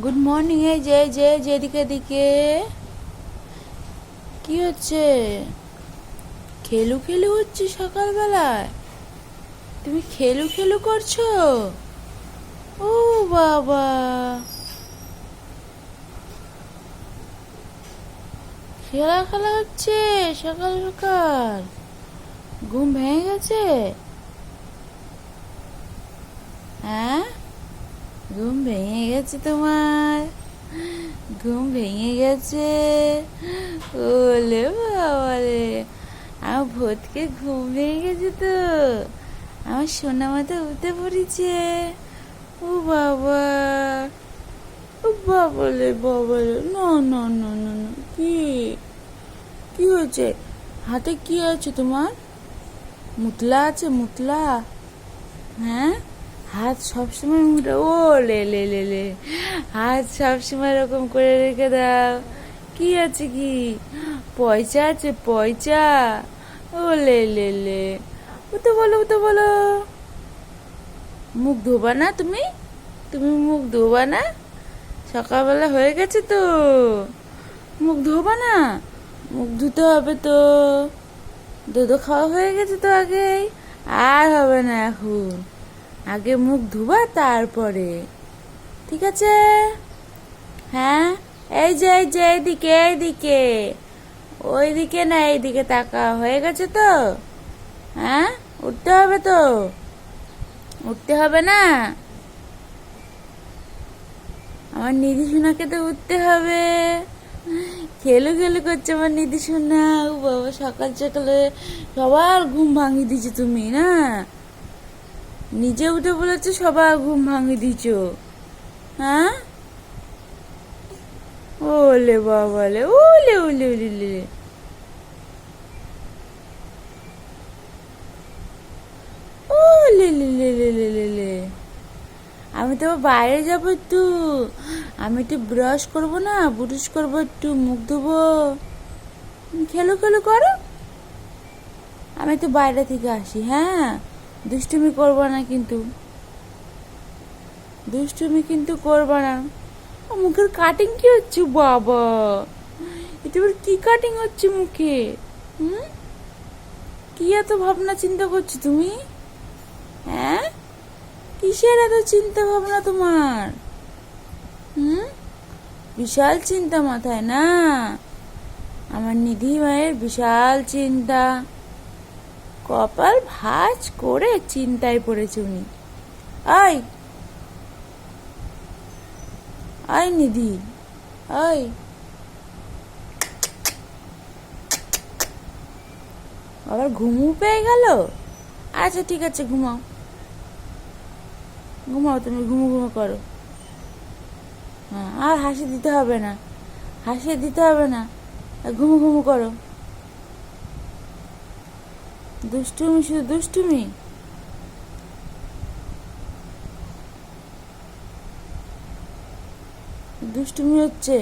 Good morning. এই যে যেদিকে দিকে কি হচ্ছে? খেলু খেলু হচ্ছে সকালবেলায়? তুমি খেলু খেলু করছো? ও বাবা, খেলা খেলা হচ্ছে সকাল সকাল? ঘুম ভেঙে গেছে? হ্যাঁ, ঘুম ভেঙে গেছে তোমার? ঘুম ভেঙে গেছে? ওলে বাবারে, আমার ভূতকে ঘুম ভেঙে গেছে তো। আমার সোনা মাথা উঠে পড়েছে। ও বাবা, ও বাবালে বাবালে, না না না না না, কি কি হয়েছে? হাতে কি আছে তোমার? মুতলা আছে? মুতলা? হ্যাঁ, হাত সবসময় মুঠে। ও লে লে লে লে, হাত সবসময় এরকম করে রেখে দাও। কি আছে? কি পয়সা আছে? পয়সা? ও লে লে লে, ও তো বলো, ও তো বলো। মুখ ধোবা না তুমি? তুমি মুখ ধোবা না? সকালবেলা হয়ে গেছে তো, মুখ ধোবা না? মুখ ধুতে হবে তো। দুধ খাওয়া হয়ে গেছে তো আগেই, আর হবে না এখন। আগে মুখ ধুবা তারপরে, ঠিক আছে? হ্যাঁ, এই যে এইদিকে এইদিকে, ওইদিকে না এইদিকে তাকা। হয়ে গেছে তো? হ্যাঁ, উঠতে হবে তো, উঠতে হবে না? আমার নিধি সোনাকে তো উঠতে হবে। খেলু খেলু করছে আমার নিধি সোনা। ও বাবা, সকাল সকালে সবার ঘুম ভাঙিয়ে দিচ্ছ তুমি না? নিজে উঠে বলেছে সবার ঘুম ভাঙিয়ে দিচ্ছ। হ্যাঁ, ওলে বাবালে, ওলে ওলে ওলে ওলে, ওলে লে লে লে লে লে লে। আমি তো বাইরে যাবো একটু, আমি একটু ব্রাশ করবো না, ব্রুশ করবো, একটু মুখ ধোবো। খেলো খেলো করো, আমি একটু বাইরে থেকে আসি। হ্যাঁ, দুষ্টুমি করবো না কিন্তু, দুষ্টুমি কিন্তু করবো না। মুখের কাটিং কি হচ্ছে বাবা? এটা আবার কি কাটিং হচ্ছে মুখে? হুম, কি এত ভাবনা চিন্তা করছো তুমি? হ্যাঁ, কিসের এত চিন্তা ভাবনা তোমার? হুম, বিশাল চিন্তা মাথায় না? আমার নিধি মায়ের বিশাল চিন্তা, কপাল ভাঁজ করে চিন্তায় পড়েছে উনি। আয় আয় নিধি, আয়। আবার ঘুমু পেয়ে গেল? আচ্ছা ঠিক আছে, ঘুমাও ঘুমাও, তুমি ঘুমো ঘুমো করো। হ্যাঁ, আর হাসি দিতে হবে না, হাসি দিতে হবে না, ঘুমো ঘুমো করো। দুষ্টুমি, শুধু দুষ্টুমি। দুষ্টুমি হচ্ছে।